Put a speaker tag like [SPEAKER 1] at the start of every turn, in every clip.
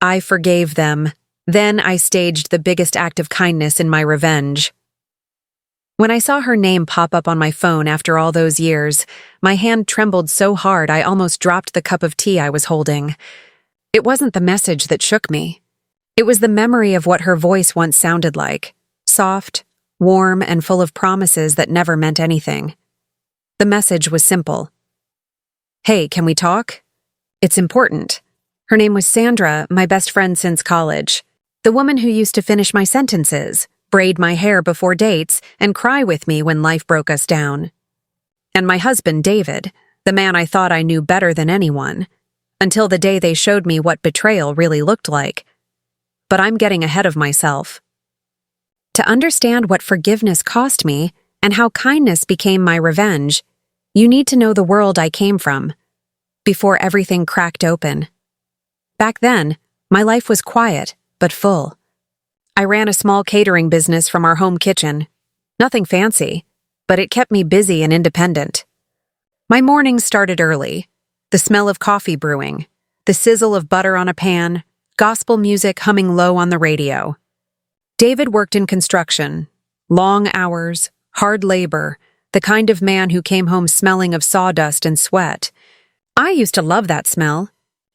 [SPEAKER 1] I forgave them. Then I staged the biggest act of kindness in my revenge. When I saw her name pop up on my phone after all those years, my hand trembled so hard I almost dropped the cup of tea I was holding. It wasn't the message that shook me. It was the memory of what her voice once sounded like, soft, warm, and full of promises that never meant anything. The message was simple. "Hey, can we talk? It's important." Her name was Sandra, my best friend since college. The woman who used to finish my sentences, braid my hair before dates, and cry with me when life broke us down. And my husband, David, the man I thought I knew better than anyone, until the day they showed me what betrayal really looked like. But I'm getting ahead of myself. To understand what forgiveness cost me and how kindness became my revenge, you need to know the world I came from, before everything cracked open. Back then, my life was quiet, but full. I ran a small catering business from our home kitchen. Nothing fancy, but it kept me busy and independent. My mornings started early. The smell of coffee brewing, the sizzle of butter on a pan, gospel music humming low on the radio. David worked in construction. Long hours, hard labor, the kind of man who came home smelling of sawdust and sweat. I used to love that smell.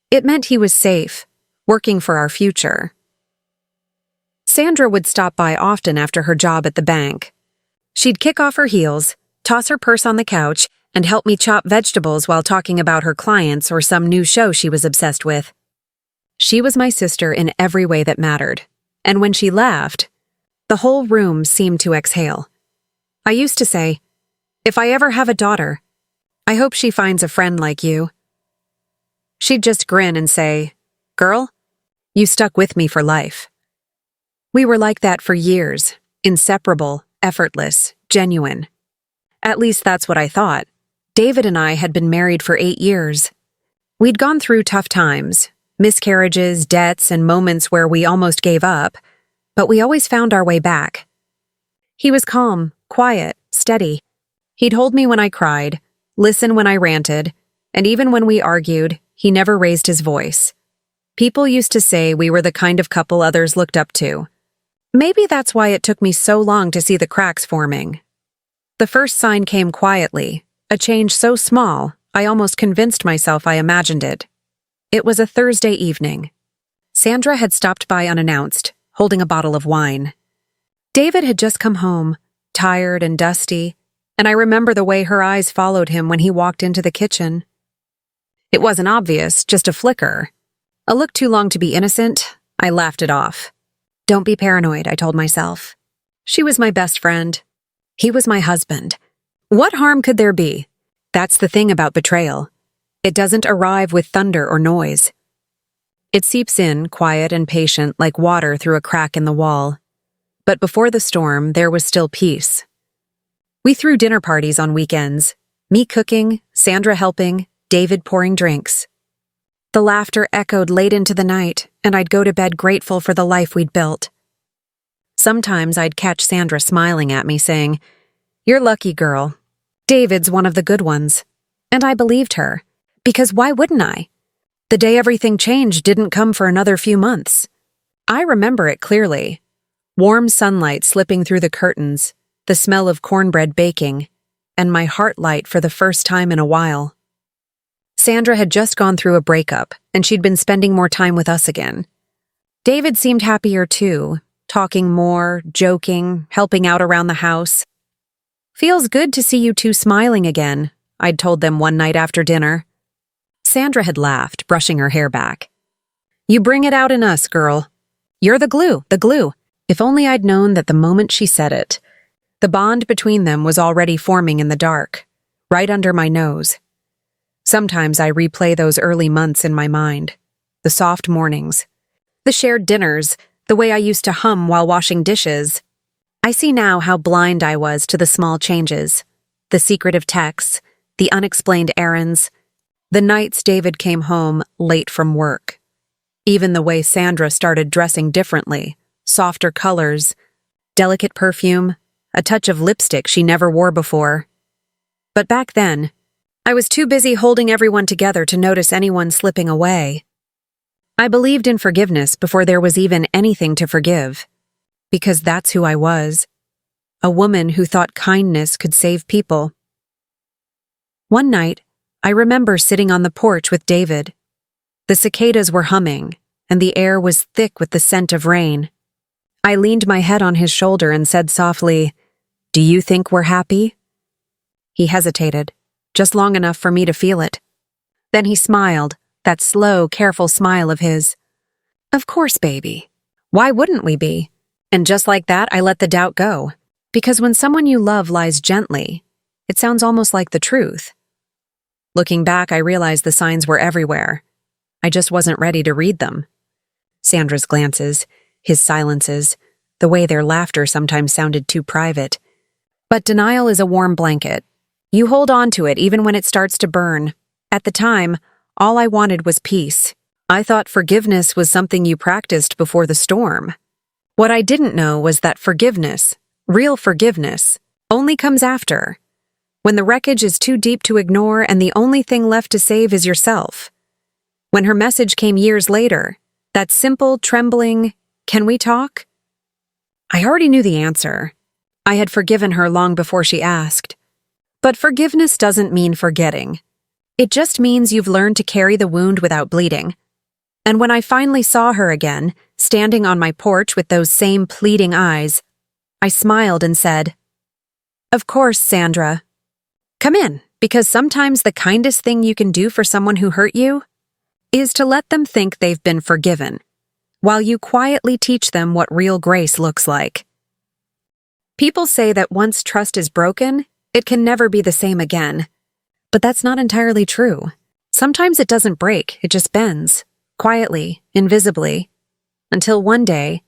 [SPEAKER 1] It meant he was safe, working for our future. Sandra would stop by often after her job at the bank. She'd kick off her heels, toss her purse on the couch, and help me chop vegetables while talking about her clients or some new show she was obsessed with. She was my sister in every way that mattered, and when she laughed, the whole room seemed to exhale. I used to say, "If I ever have a daughter, I hope she finds a friend like you." She'd just grin and say, "Girl, you stuck with me for life." We were like that for years, inseparable, effortless, genuine. At least that's what I thought. David and I had been married for 8 years. We'd gone through tough times, miscarriages, debts, and moments where we almost gave up, but we always found our way back. He was calm, quiet, steady. He'd hold me when I cried, listen when I ranted, and even when we argued, he never raised his voice. People used to say we were the kind of couple others looked up to. Maybe that's why it took me so long to see the cracks forming. The first sign came quietly, a change so small, I almost convinced myself I imagined it. It was a Thursday evening. Sandra had stopped by unannounced, holding a bottle of wine. David had just come home, tired and dusty, and I remember the way her eyes followed him when he walked into the kitchen. It wasn't obvious, just a flicker. A look too long to be innocent, I laughed it off. Don't be paranoid, I told myself. She was my best friend. He was my husband. What harm could there be? That's the thing about betrayal. It doesn't arrive with thunder or noise. It seeps in, quiet and patient, like water through a crack in the wall. But before the storm, there was still peace. We threw dinner parties on weekends, me cooking, Sandra helping, David pouring drinks. The laughter echoed late into the night, and I'd go to bed grateful for the life we'd built. Sometimes I'd catch Sandra smiling at me, saying, "You're lucky, girl. David's one of the good ones." And I believed her, because why wouldn't I? The day everything changed didn't come for another few months. I remember it clearly. Warm sunlight slipping through the curtains, the smell of cornbread baking, and my heart light for the first time in a while. Sandra had just gone through a breakup, and she'd been spending more time with us again. David seemed happier too, talking more, joking, helping out around the house. "Feels good to see you two smiling again," I'd told them one night after dinner. Sandra had laughed, brushing her hair back. "You bring it out in us, girl. You're the glue, the glue." If only I'd known that the moment she said it, the bond between them was already forming in the dark, right under my nose. Sometimes I replay those early months in my mind, the soft mornings, the shared dinners, the way I used to hum while washing dishes. I see now how blind I was to the small changes, the secretive texts, the unexplained errands, the nights David came home late from work. Even the way Sandra started dressing differently, softer colors, delicate perfume, a touch of lipstick she never wore before. But back then, I was too busy holding everyone together to notice anyone slipping away. I believed in forgiveness before there was even anything to forgive. Because that's who I was. A woman who thought kindness could save people. One night, I remember sitting on the porch with David. The cicadas were humming, and the air was thick with the scent of rain. I leaned my head on his shoulder and said softly, "Do you think we're happy?" He hesitated, just long enough for me to feel it. Then he smiled, that slow, careful smile of his. "Of course, baby. Why wouldn't we be?" And just like that, I let the doubt go. Because when someone you love lies gently, it sounds almost like the truth. Looking back, I realized the signs were everywhere. I just wasn't ready to read them. Sandra's glances, his silences, the way their laughter sometimes sounded too private. But denial is a warm blanket. You hold on to it even when it starts to burn. At the time, all I wanted was peace. I thought forgiveness was something you practiced before the storm. What I didn't know was that forgiveness, real forgiveness, only comes after. When the wreckage is too deep to ignore and the only thing left to save is yourself. When her message came years later, that simple, trembling, "Can we talk?" I already knew the answer. I had forgiven her long before she asked. But forgiveness doesn't mean forgetting. It just means you've learned to carry the wound without bleeding. And when I finally saw her again, standing on my porch with those same pleading eyes, I smiled and said, "Of course, Sandra. Come in, because sometimes the kindest thing you can do for someone who hurt you is to let them think they've been forgiven, while you quietly teach them what real grace looks like." People say that once trust is broken, it can never be the same again. But that's not entirely true. Sometimes it doesn't break, it just bends, quietly, invisibly, until one day,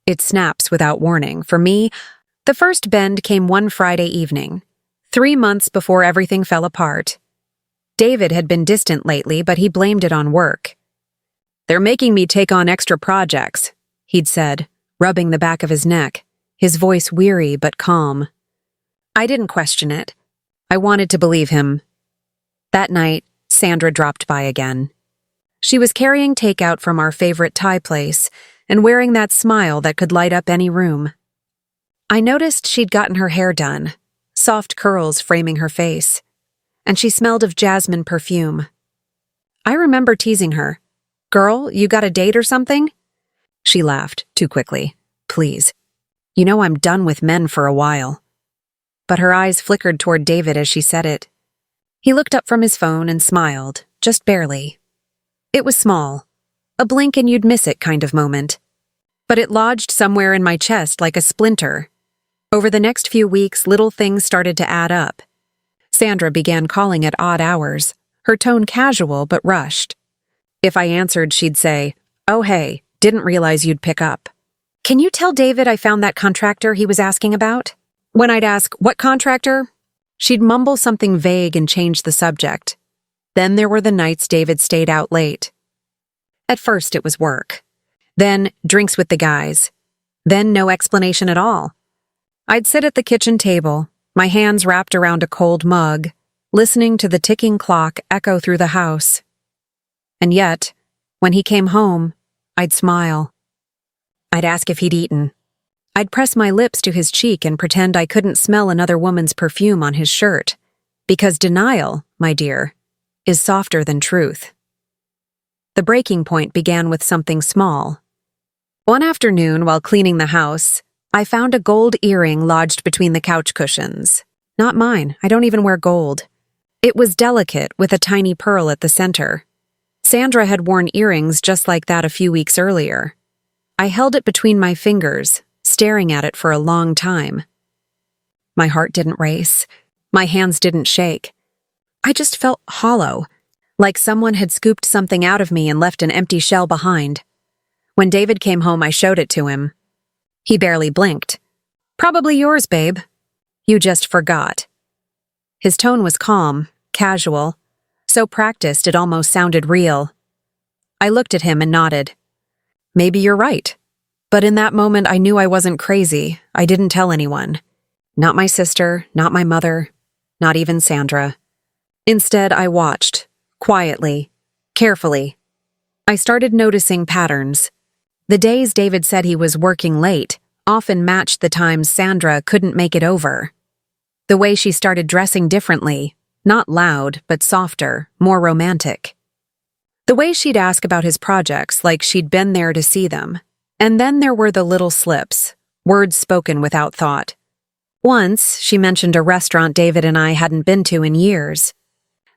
[SPEAKER 1] it snaps without warning. For me, the first bend came one Friday evening, 3 months before everything fell apart. David had been distant lately, but he blamed it on work. "They're making me take on extra projects," he'd said, rubbing the back of his neck, his voice weary but calm. I didn't question it. I wanted to believe him. That night, Sandra dropped by again. She was carrying takeout from our favorite Thai place and wearing that smile that could light up any room. I noticed she'd gotten her hair done, soft curls framing her face, and she smelled of jasmine perfume. I remember teasing her, "Girl, you got a date or something?" She laughed, too quickly. "Please. You know I'm done with men for a while." But her eyes flickered toward David as she said it. He looked up from his phone and smiled, just barely. It was small, a blink and you'd miss it kind of moment. But it lodged somewhere in my chest like a splinter. Over the next few weeks, little things started to add up. Sandra began calling at odd hours, her tone casual but rushed. If I answered, she'd say, "Oh hey, didn't realize you'd pick up. Can you tell David I found that contractor he was asking about?" When I'd ask, "What contractor?" she'd mumble something vague and change the subject. Then there were the nights David stayed out late. At first it was work. Then drinks with the guys. Then no explanation at all. I'd sit at the kitchen table, my hands wrapped around a cold mug, listening to the ticking clock echo through the house. And yet, when he came home, I'd smile. I'd ask if he'd eaten. I'd press my lips to his cheek and pretend I couldn't smell another woman's perfume on his shirt. Because denial, my dear, is softer than truth. The breaking point began with something small. One afternoon, while cleaning the house, I found a gold earring lodged between the couch cushions. Not mine, I don't even wear gold. It was delicate, with a tiny pearl at the center. Sandra had worn earrings just like that a few weeks earlier. I held it between my fingers, staring at it for a long time. My heart didn't race. My hands didn't shake. I just felt hollow, like someone had scooped something out of me and left an empty shell behind. When David came home, I showed it to him. He barely blinked. "Probably yours, babe. You just forgot." His tone was calm, casual, so practiced it almost sounded real. I looked at him and nodded. "Maybe you're right." But in that moment, I knew I wasn't crazy. I didn't tell anyone. Not my sister, not my mother, not even Sandra. Instead, I watched, quietly, carefully. I started noticing patterns. The days David said he was working late often matched the times Sandra couldn't make it over. The way she started dressing differently, not loud, but softer, more romantic. The way she'd ask about his projects like she'd been there to see them. And then there were the little slips, words spoken without thought. Once, she mentioned a restaurant David and I hadn't been to in years.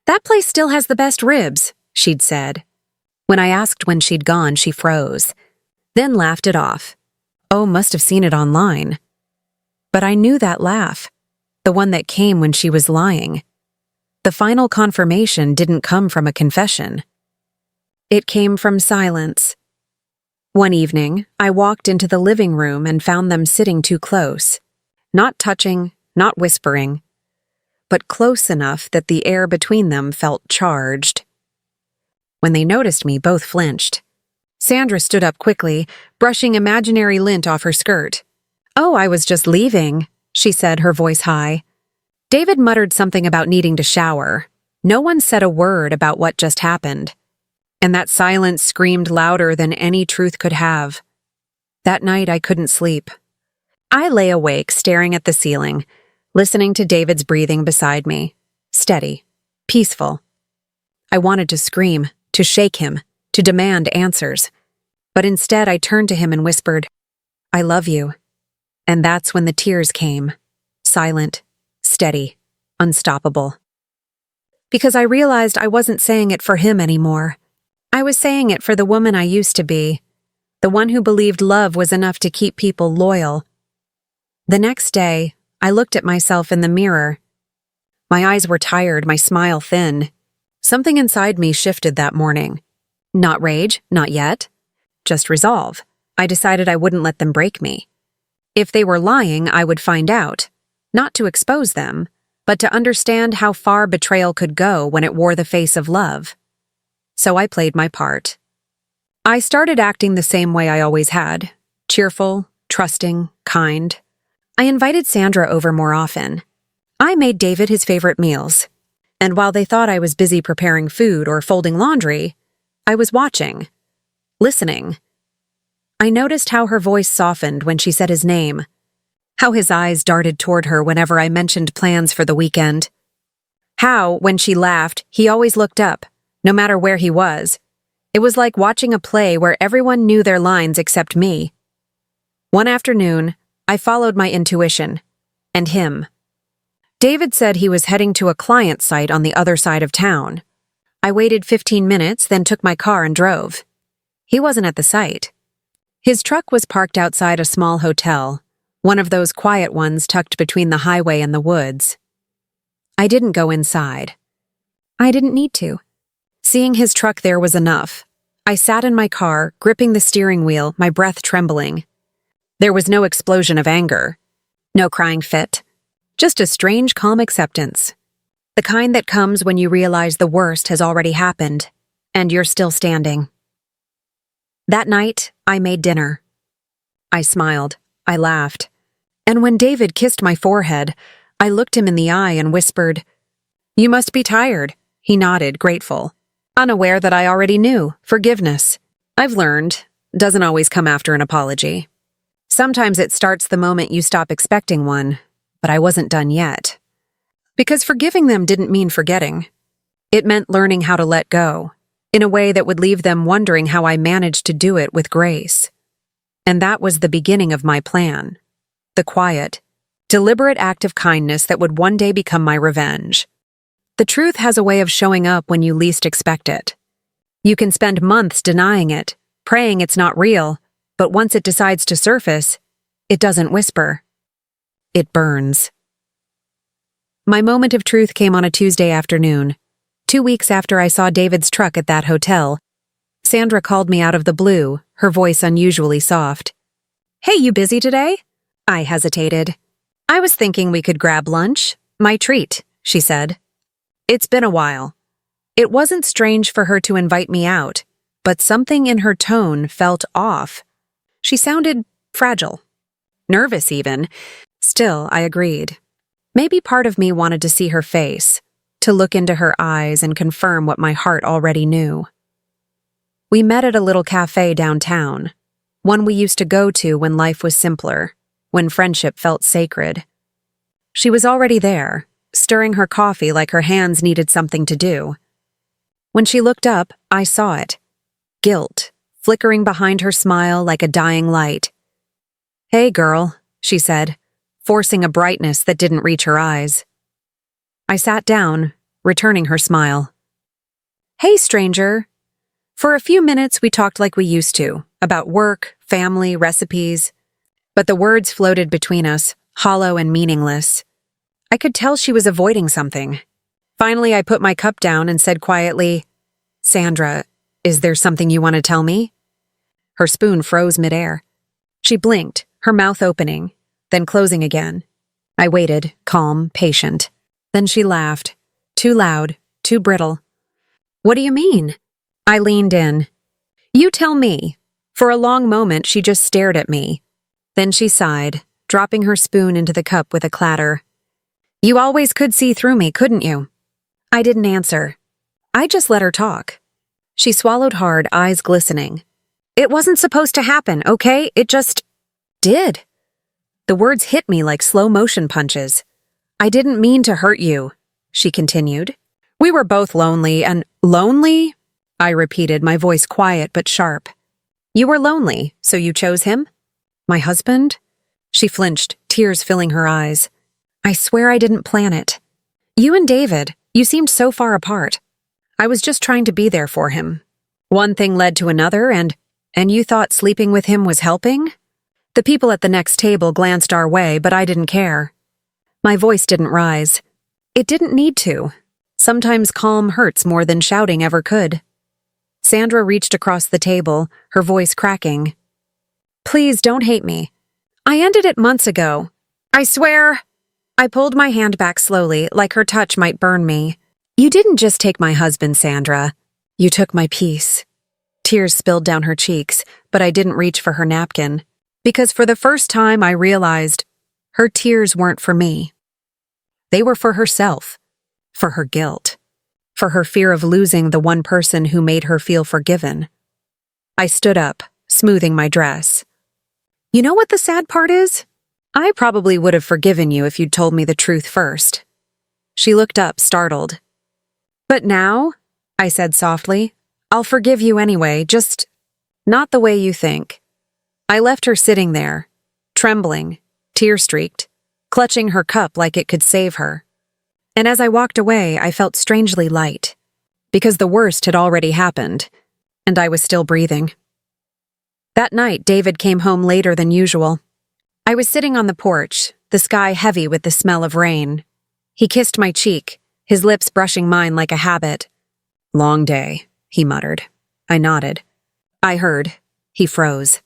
[SPEAKER 1] "That place still has the best ribs," she'd said. When I asked when she'd gone, she froze, then laughed it off. Oh, must have seen it online. But I knew that laugh, the one that came when she was lying. The final confirmation didn't come from a confession. It came from silence. One evening, I walked into the living room and found them sitting too close. Not touching, not whispering, but close enough that the air between them felt charged. When they noticed me, both flinched. Sandra stood up quickly, brushing imaginary lint off her skirt. "Oh, I was just leaving," she said, her voice high. David muttered something about needing to shower. No one said a word about what just happened. And that silence screamed louder than any truth could have. That night, I couldn't sleep. I lay awake, staring at the ceiling, listening to David's breathing beside me. Steady, peaceful. I wanted to scream, to shake him, to demand answers. But instead, I turned to him and whispered, "I love you." And that's when the tears came. Silent, steady, unstoppable. Because I realized I wasn't saying it for him anymore. I was saying it for the woman I used to be, the one who believed love was enough to keep people loyal. The next day, I looked at myself in the mirror. My eyes were tired, my smile thin. Something inside me shifted that morning. Not rage, not yet. Just resolve. I decided I wouldn't let them break me. If they were lying, I would find out. Not to expose them, but to understand how far betrayal could go when it wore the face of love. So I played my part. I started acting the same way I always had. Cheerful, trusting, kind. I invited Sandra over more often. I made David his favorite meals. And while they thought I was busy preparing food or folding laundry, I was watching, listening. I noticed how her voice softened when she said his name, how his eyes darted toward her whenever I mentioned plans for the weekend, how, when she laughed, he always looked up, no matter where he was. It was like watching a play where everyone knew their lines except me. One afternoon, I followed my intuition, and him. David said he was heading to a client site on the other side of town. I waited 15 minutes, then took my car and drove. He wasn't at the site. His truck was parked outside a small hotel, one of those quiet ones tucked between the highway and the woods. I didn't go inside. I didn't need to. Seeing his truck there was enough. I sat in my car, gripping the steering wheel, my breath trembling. There was no explosion of anger. No crying fit. Just a strange, calm acceptance. The kind that comes when you realize the worst has already happened, and you're still standing. That night, I made dinner. I smiled. I laughed. And when David kissed my forehead, I looked him in the eye and whispered, "You must be tired." He nodded, grateful. Unaware that I already knew. Forgiveness. I've learned. Doesn't always come after an apology. Sometimes it starts the moment you stop expecting one, but I wasn't done yet. Because forgiving them didn't mean forgetting. It meant learning how to let go, in a way that would leave them wondering how I managed to do it with grace. And that was the beginning of my plan. The quiet, deliberate act of kindness that would one day become my revenge. The truth has a way of showing up when you least expect it. You can spend months denying it, praying it's not real, but once it decides to surface, it doesn't whisper. It burns. My moment of truth came on a Tuesday afternoon, 2 weeks after I saw David's truck at that hotel. Sandra called me out of the blue, her voice unusually soft. "Hey, you busy today?" I hesitated. "I was thinking we could grab lunch. My treat," she said. It's been a while. It wasn't strange for her to invite me out, but something in her tone felt off. She sounded fragile. Nervous, even. Still, I agreed. Maybe part of me wanted to see her face, to look into her eyes and confirm what my heart already knew. We met at a little cafe downtown, one we used to go to when life was simpler, when friendship felt sacred. She was already there, stirring her coffee like her hands needed something to do. When she looked up, I saw it. Guilt, flickering behind her smile like a dying light. "Hey, girl," she said, forcing a brightness that didn't reach her eyes. I sat down, returning her smile. "Hey, stranger." For a few minutes we talked like we used to, about work, family, recipes. But the words floated between us, hollow and meaningless. I could tell she was avoiding something. Finally, I put my cup down and said quietly, "Sandra, is there something you want to tell me?" Her spoon froze midair. She blinked, her mouth opening, then closing again. I waited, calm, patient. Then she laughed. Too loud, too brittle. "What do you mean?" I leaned in. "You tell me." For a long moment, she just stared at me. Then she sighed, dropping her spoon into the cup with a clatter. "You always could see through me, couldn't you?" I didn't answer. I just let her talk. She swallowed hard, eyes glistening. "It wasn't supposed to happen, okay? It just did." The words hit me like slow motion punches. "I didn't mean to hurt you," she continued. "We were both lonely and—" "Lonely?" I repeated, my voice quiet but sharp. "You were lonely, so you chose him?" "My husband?" She flinched, tears filling her eyes. "I swear I didn't plan it. You and David, you seemed so far apart. I was just trying to be there for him. One thing led to another, and you thought sleeping with him was helping?" The people at the next table glanced our way, but I didn't care. My voice didn't rise. It didn't need to. Sometimes calm hurts more than shouting ever could. Sandra reached across the table, her voice cracking. "Please don't hate me. I ended it months ago. I swear." I pulled my hand back slowly, like her touch might burn me. "You didn't just take my husband, Sandra. You took my peace." Tears spilled down her cheeks, but I didn't reach for her napkin, because for the first time I realized her tears weren't for me. They were for herself, for her guilt, for her fear of losing the one person who made her feel forgiven. I stood up, smoothing my dress. "You know what the sad part is? I probably would have forgiven you if you'd told me the truth first." She looked up, startled. "But now," I said softly, "I'll forgive you anyway, just not the way you think." I left her sitting there, trembling, tear-streaked, clutching her cup like it could save her. And as I walked away, I felt strangely light, because the worst had already happened, and I was still breathing. That night, David came home later than usual. I was sitting on the porch, the sky heavy with the smell of rain. He kissed my cheek, his lips brushing mine like a habit. "Long day," he muttered. I nodded. "I heard." He froze.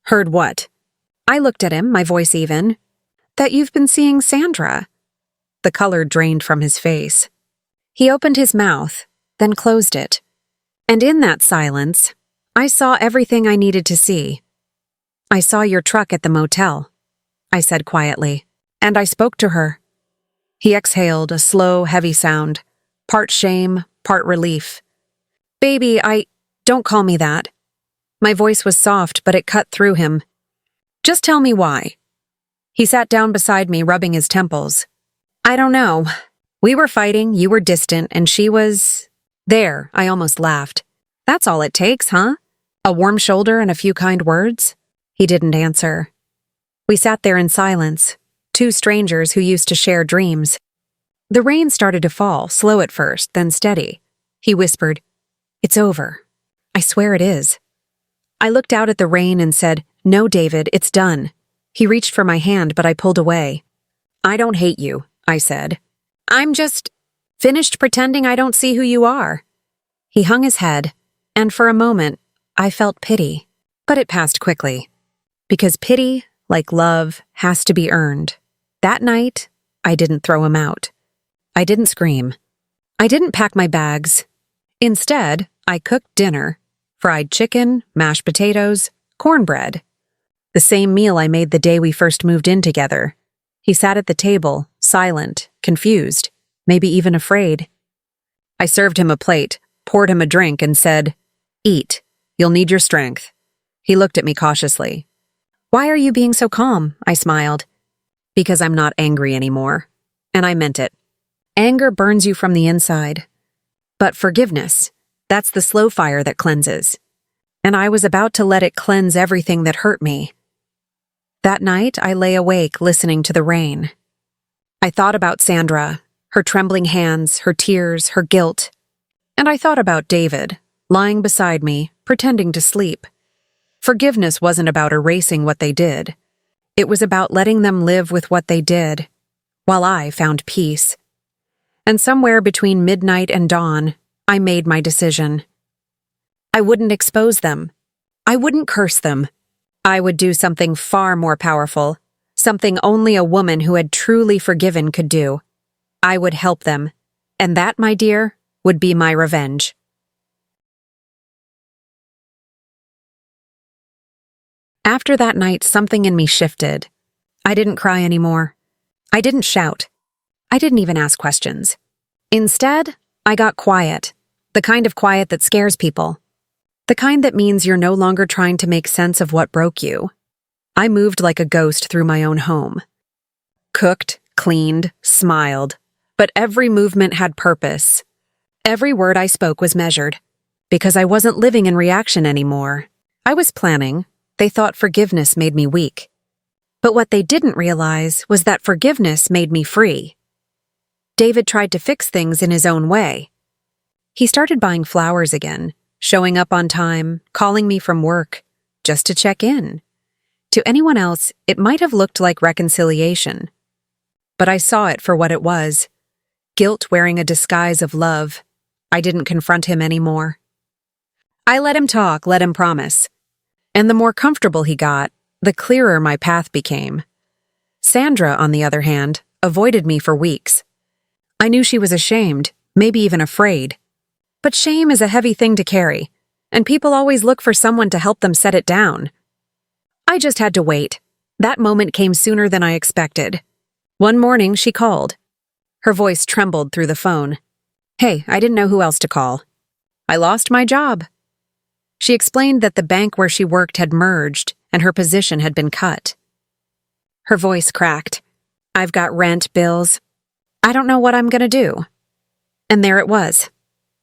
[SPEAKER 1] "Heard what?" I looked at him, my voice even. "That you've been seeing Sandra." The color drained from his face. He opened his mouth, then closed it. And in that silence, I saw everything I needed to see. "I saw your truck at the motel," I said quietly, "and I spoke to her." He exhaled, a slow, heavy sound, part shame, part relief. "Baby, don't call me that." My voice was soft, but it cut through him. "Just tell me why." He sat down beside me, rubbing his temples. "I don't know. We were fighting, you were distant, and she was—" "There," I almost laughed. "That's all it takes, huh? A warm shoulder and a few kind words?" He didn't answer. We sat there in silence, two strangers who used to share dreams. The rain started to fall, slow at first, then steady. He whispered, "It's over. I swear it is." I looked out at the rain and said, "No, David, it's done." He reached for my hand, but I pulled away. "I don't hate you," I said. "I'm just finished pretending I don't see who you are." He hung his head, and for a moment, I felt pity, but it passed quickly. Because pity, like love, has to be earned. That night, I didn't throw him out. I didn't scream. I didn't pack my bags. Instead, I cooked dinner: fried chicken, mashed potatoes, cornbread. The same meal I made the day we first moved in together. He sat at the table, silent, confused, maybe even afraid. I served him a plate, poured him a drink, and said, "Eat." You'll need your strength." He looked at me cautiously. "Why are you being so calm?" I smiled. "Because I'm not angry anymore." And I meant it. Anger burns you from the inside. But forgiveness, that's the slow fire that cleanses. And I was about to let it cleanse everything that hurt me. That night, I lay awake listening to the rain. I thought about Sandra, her trembling hands, her tears, her guilt. And I thought about David, lying beside me, pretending to sleep. Forgiveness wasn't about erasing what they did. It was about letting them live with what they did, while I found peace. And somewhere between midnight and dawn, I made my decision. I wouldn't expose them. I wouldn't curse them. I would do something far more powerful, something only a woman who had truly forgiven could do. I would help them, and that, my dear, would be my revenge. After that night, something in me shifted. I didn't cry anymore. I didn't shout. I didn't even ask questions. Instead, I got quiet, the kind of quiet that scares people. The kind that means you're no longer trying to make sense of what broke you. I moved like a ghost through my own home. Cooked, cleaned, smiled, but every movement had purpose. Every word I spoke was measured, because I wasn't living in reaction anymore. I was planning. They thought forgiveness made me weak. But what they didn't realize was that forgiveness made me free. David tried to fix things in his own way. He started buying flowers again, showing up on time, calling me from work, just to check in. To anyone else, it might have looked like reconciliation. But I saw it for what it was. Guilt wearing a disguise of love. I didn't confront him anymore. I let him talk, let him promise. And the more comfortable he got, the clearer my path became. Sandra, on the other hand, avoided me for weeks. I knew she was ashamed, maybe even afraid. But shame is a heavy thing to carry, and people always look for someone to help them set it down. I just had to wait. That moment came sooner than I expected. One morning, she called. Her voice trembled through the phone. "Hey, I didn't know who else to call. I lost my job." She explained that the bank where she worked had merged and her position had been cut. Her voice cracked. "I've got rent, bills. I don't know what I'm gonna do." And there it was.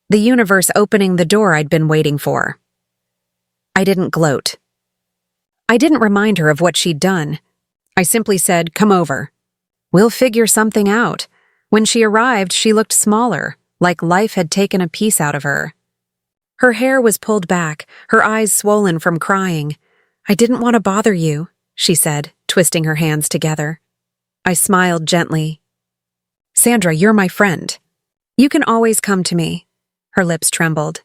[SPEAKER 1] The universe opening the door I'd been waiting for. I didn't gloat. I didn't remind her of what she'd done. I simply said, "Come over. We'll figure something out." When she arrived, she looked smaller, like life had taken a piece out of her. Her hair was pulled back, her eyes swollen from crying. "I didn't want to bother you," she said, twisting her hands together. I smiled gently. "Sandra, you're my friend. You can always come to me." Her lips trembled.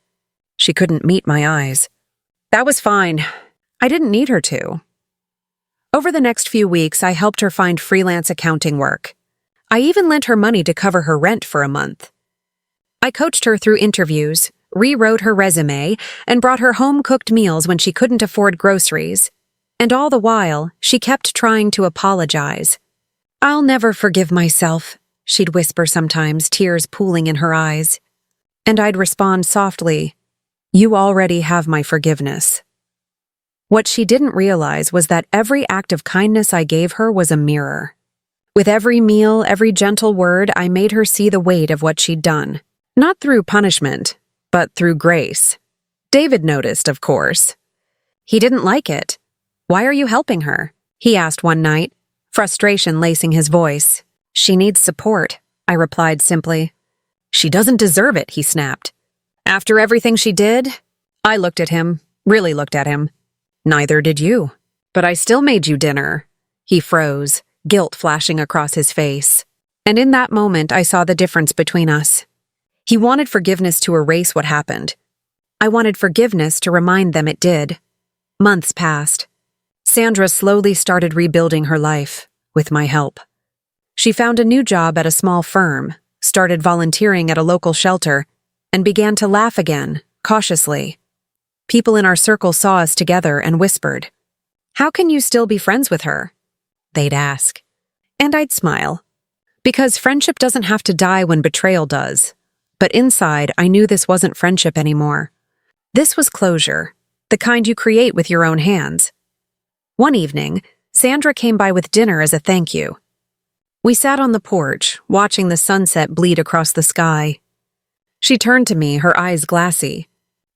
[SPEAKER 1] She couldn't meet my eyes. That was fine. I didn't need her to. Over the next few weeks, I helped her find freelance accounting work. I even lent her money to cover her rent for a month. I coached her through interviews, rewrote her resume, and brought her home-cooked meals when she couldn't afford groceries. And all the while, she kept trying to apologize. "I'll never forgive myself," she'd whisper sometimes, tears pooling in her eyes. And I'd respond softly, "You already have my forgiveness." What she didn't realize was that every act of kindness I gave her was a mirror. With every meal, every gentle word, I made her see the weight of what she'd done. Not through punishment, but through grace. David noticed, of course. He didn't like it. "Why are you helping her?" he asked one night, frustration lacing his voice. "She needs support," I replied simply. "She doesn't deserve it," he snapped. "After everything she did?" I looked at him, really looked at him. "Neither did you. But I still made you dinner." He froze, guilt flashing across his face. And in that moment, I saw the difference between us. He wanted forgiveness to erase what happened. I wanted forgiveness to remind them it did. Months passed. Sandra slowly started rebuilding her life, with my help. She found a new job at a small firm, started volunteering at a local shelter, and began to laugh again, cautiously. People in our circle saw us together and whispered, "How can you still be friends with her?" They'd ask. And I'd smile. Because friendship doesn't have to die when betrayal does. But inside, I knew this wasn't friendship anymore. This was closure. the kind you create with your own hands. One evening, Sandra came by with dinner as a thank you. We sat on the porch, watching the sunset bleed across the sky. She turned to me, her eyes glassy.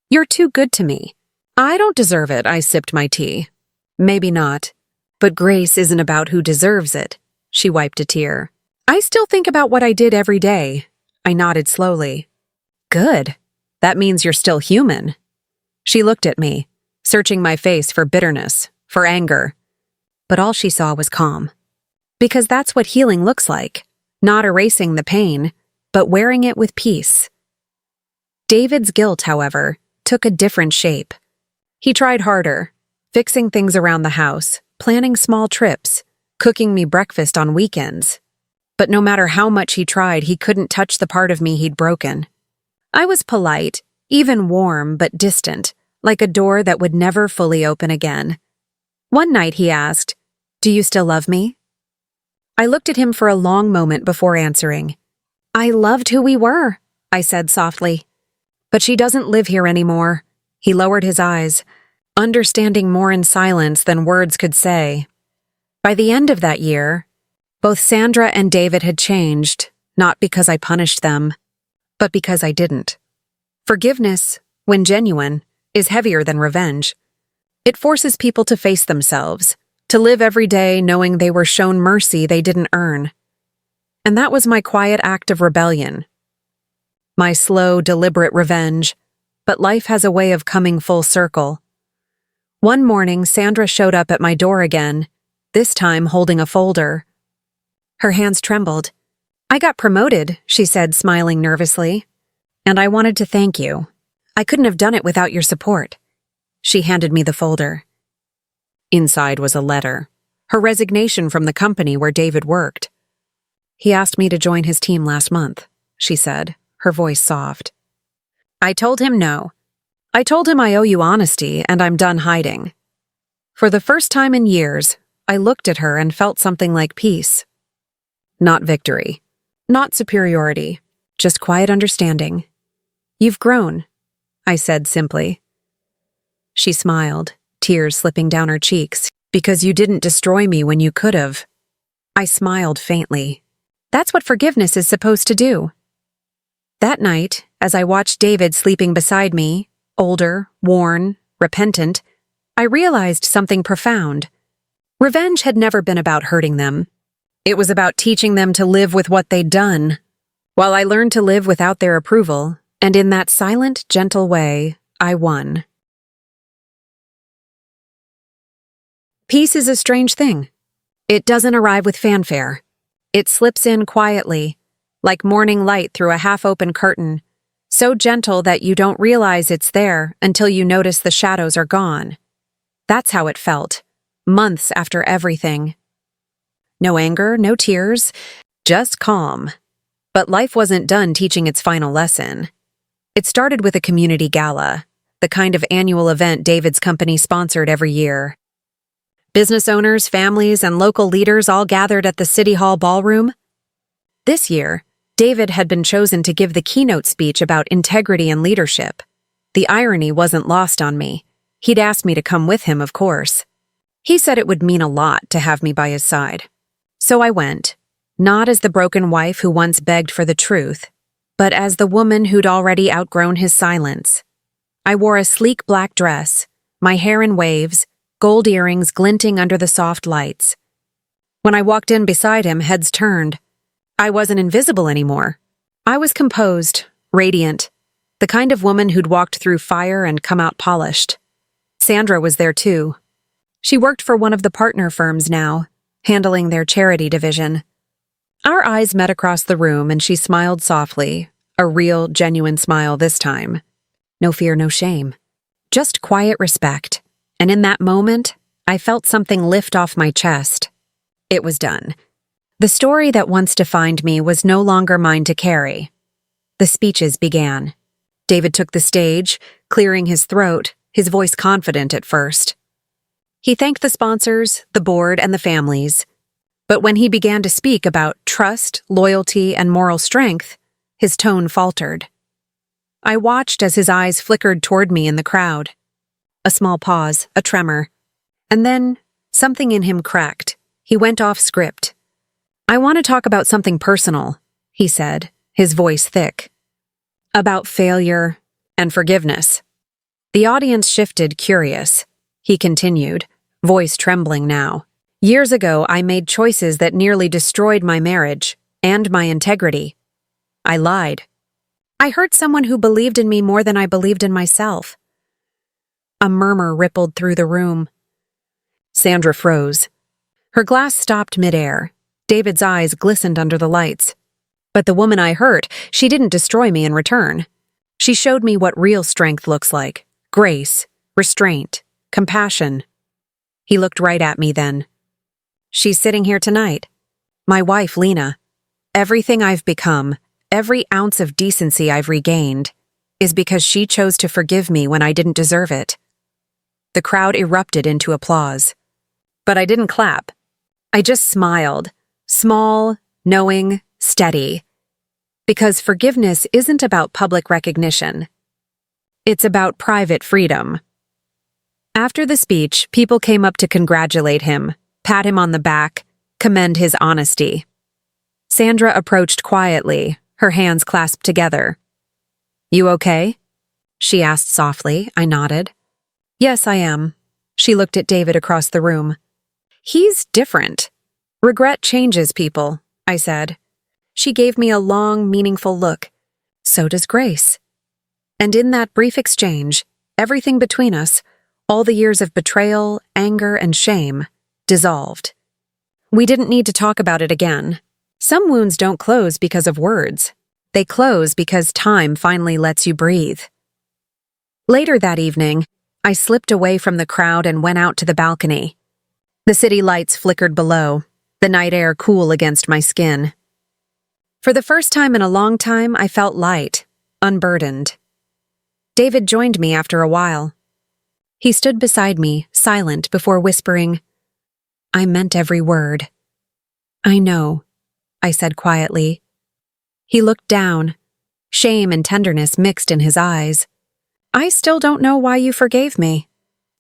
[SPEAKER 1] "You're too good to me." "I don't deserve it," I sipped my tea. "Maybe not. But grace isn't about who deserves it." She wiped a tear. "I still think about what I did every day." I nodded slowly. "Good. That means you're still human." She looked at me, searching my face for bitterness, for anger. But all she saw was calm. Because that's what healing looks like. Not erasing the pain, but wearing it with peace. David's guilt, however, took a different shape. He tried harder, fixing things around the house, planning small trips, cooking me breakfast on weekends. But no matter how much he tried, he couldn't touch the part of me he'd broken. I was polite, even warm but distant, like a door that would never fully open again. One night he asked, "Do you still love me?" I looked at him for a long moment before answering. "I loved who we were," I said softly. "But she doesn't live here anymore." He lowered his eyes, understanding more in silence than words could say. By the end of that year, both Sandra and David had changed, not because I punished them, but because I didn't. Forgiveness, when genuine, is heavier than revenge. It forces people to face themselves, to live every day knowing they were shown mercy they didn't earn. And that was my quiet act of rebellion. My slow, deliberate revenge, but life has a way of coming full circle. One morning, Sandra showed up at my door again, this time holding a folder. Her hands trembled. "I got promoted," she said, smiling nervously. "And I wanted to thank you. I couldn't have done it without your support." She handed me the folder. Inside was a letter, her resignation from the company where David worked. "He asked me to join his team last month," she said, her voice soft. "I told him no. I told him I owe you honesty and I'm done hiding." For the first time in years, I looked at her and felt something like peace. Not victory, not superiority, just quiet understanding. "You've grown," I said simply. She smiled, tears slipping down her cheeks. "Because you didn't destroy me when you could have." I smiled faintly. That's what forgiveness is supposed to do. That night, as I watched David sleeping beside me, older, worn, repentant, I realized something profound. Revenge had never been about hurting them. It was about teaching them to live with what they'd done. While I learned to live without their approval, and in that silent, gentle way, I won. Peace is a strange thing. It doesn't arrive with fanfare. It slips in quietly, like morning light through a half-open curtain, so gentle that you don't realize it's there until you notice the shadows are gone. That's how it felt, months after everything. No anger, no tears, just calm. But life wasn't done teaching its final lesson. It started with a community gala, the kind of annual event David's company sponsored every year. Business owners, families, and local leaders all gathered at the City Hall ballroom. This year, David had been chosen to give the keynote speech about integrity and leadership. The irony wasn't lost on me. He'd asked me to come with him, of course. He said it would mean a lot to have me by his side. So I went, not as the broken wife who once begged for the truth, but as the woman who'd already outgrown his silence. I wore a sleek black dress, my hair in waves, gold earrings glinting under the soft lights. When I walked in beside him, heads turned. I wasn't invisible anymore. I was composed, radiant, the kind of woman who'd walked through fire and come out polished. Sandra was there too. She worked for one of the partner firms now, handling their charity division. Our eyes met across the room and she smiled softly, a real, genuine smile this time. No fear, no shame. Just quiet respect. And in that moment, I felt something lift off my chest. It was done. The story that once defined me was no longer mine to carry. The speeches began. David took the stage, clearing his throat, his voice confident at first. He thanked the sponsors, the board, and the families. But when he began to speak about trust, loyalty, and moral strength, his tone faltered. I watched as his eyes flickered toward me in the crowd. A small pause, a tremor. And then, something in him cracked. He went off script. "I want to talk about something personal," he said, his voice thick. "About failure and forgiveness." The audience shifted, curious. He continued, voice trembling now. "Years ago, I made choices that nearly destroyed my marriage and my integrity. I lied. I hurt someone who believed in me more than I believed in myself." A murmur rippled through the room. Sandra froze. Her glass stopped midair. David's eyes glistened under the lights. "But the woman I hurt, she didn't destroy me in return. She showed me what real strength looks like. Grace, restraint, compassion." He looked right at me then. "She's sitting here tonight. My wife, Lena. Everything I've become, every ounce of decency I've regained, is because she chose to forgive me when I didn't deserve it." The crowd erupted into applause. But I didn't clap. I just smiled, small, knowing, steady. Because forgiveness isn't about public recognition. It's about private freedom. After the speech, people came up to congratulate him, pat him on the back, commend his honesty. Sandra approached quietly, her hands clasped together. "You okay?" she asked softly. I nodded. "Yes, I am." She looked at David across the room. "He's different. Regret changes people," I said. She gave me a long, meaningful look. "So does Grace." And in that brief exchange, everything between us, all the years of betrayal, anger, and shame, dissolved. We didn't need to talk about it again. Some wounds don't close because of words. They close because time finally lets you breathe. Later that evening, I slipped away from the crowd and went out to the balcony. The city lights flickered below, the night air cool against my skin. For the first time in a long time, I felt light, unburdened. David joined me after a while. He stood beside me, silent, before whispering, "I meant every word." "I know," I said quietly. He looked down, shame and tenderness mixed in his eyes. "I still don't know why you forgave me."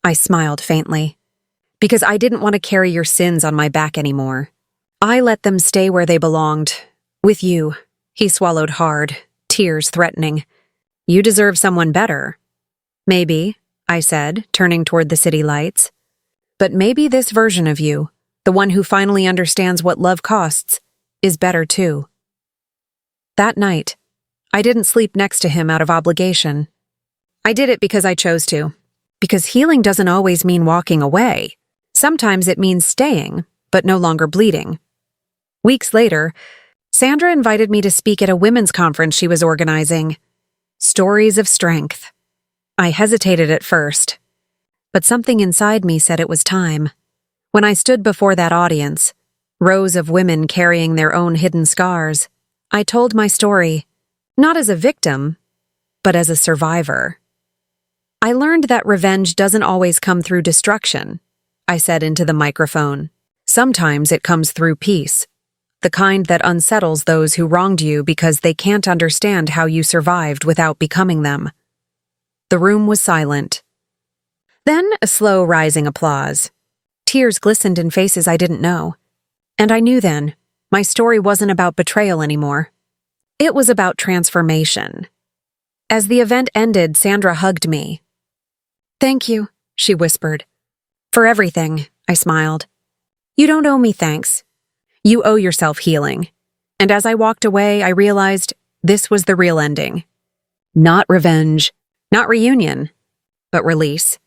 [SPEAKER 1] I smiled faintly. "Because I didn't want to carry your sins on my back anymore. I let them stay where they belonged. With you." He swallowed hard, tears threatening. "You deserve someone better." "Maybe," I said, turning toward the city lights. "But maybe this version of you, the one who finally understands what love costs, is better too." That night, I didn't sleep next to him out of obligation. I did it because I chose to. Because healing doesn't always mean walking away. Sometimes it means staying, but no longer bleeding. Weeks later, Sandra invited me to speak at a women's conference she was organizing. Stories of Strength. I hesitated at first, but something inside me said it was time. When I stood before that audience, rows of women carrying their own hidden scars, I told my story, not as a victim, but as a survivor. I learned that revenge doesn't always come through destruction, I said into the microphone. Sometimes it comes through peace, the kind that unsettles those who wronged you because they can't understand how you survived without becoming them. The room was silent. Then a slow rising applause. Tears glistened in faces I didn't know. And I knew then, my story wasn't about betrayal anymore. It was about transformation. As the event ended, Sandra hugged me. "Thank you," she whispered. "For everything," I smiled. "You don't owe me thanks. You owe yourself healing." And as I walked away, I realized this was the real ending. Not revenge, not reunion, but release.